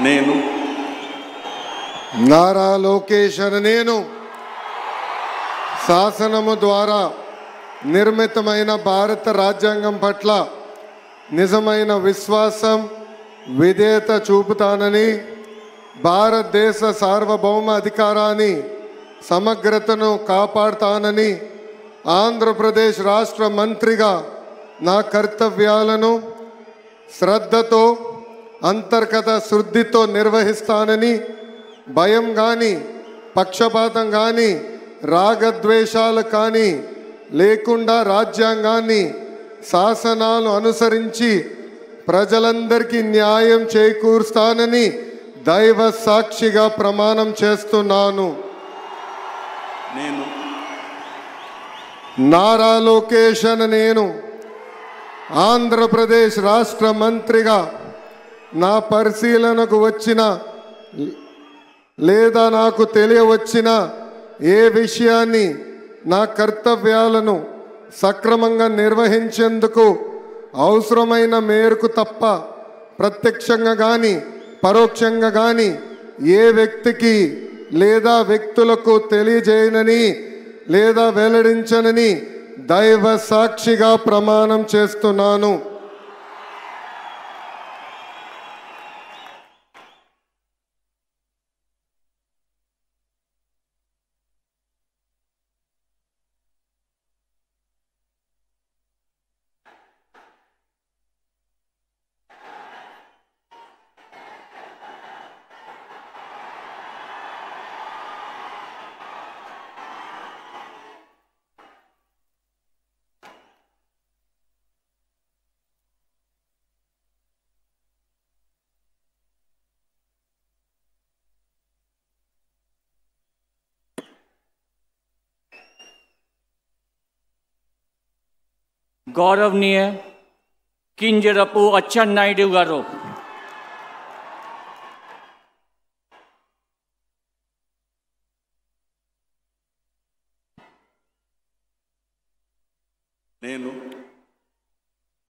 నేను నారా లోకేష్ అనే నేను శాసనము ద్వారా నిర్మితమైన భారత రాజ్యాంగం పట్ల నిజమైన విశ్వాసం విధేయత చూపుతానని, భారతదేశ సార్వభౌమ అధికారాన్ని సమగ్రతను కాపాడుతానని, ఆంధ్రప్రదేశ్ రాష్ట్ర మంత్రిగా నా కర్తవ్యాలను శ్రద్ధతో అంతర్గత శుద్ధితో నిర్వహిస్తానని, భయం కానీ పక్షపాతం కానీ రాగద్వేషాలు కానీ లేకుండా రాజ్యాంగాన్ని శాసనాలు అనుసరించి ప్రజలందరికీ న్యాయం చేకూరుస్తానని దైవ సాక్షిగా ప్రమాణం చేస్తున్నాను. నేను నారా లోకేష్ అనే నేను ఆంధ్రప్రదేశ్ రాష్ట్ర మంత్రిగా నా పరిశీలనకు వచ్చిన లేదా నాకు తెలియవచ్చిన ఏ విషయాన్ని నా కర్తవ్యాలను సక్రమంగా నిర్వహించేందుకు అవసరమైన మేరకు తప్ప ప్రత్యక్షంగా కానీ పరోక్షంగా కానీ ఏ వ్యక్తికి లేదా వ్యక్తులకు తెలియజేయనని లేదా వెల్లడించనని దైవ సాక్షిగా ప్రమాణం చేస్తున్నాను. गौरवनीय किंजरपु अच्चन्नायुडु गारू నేను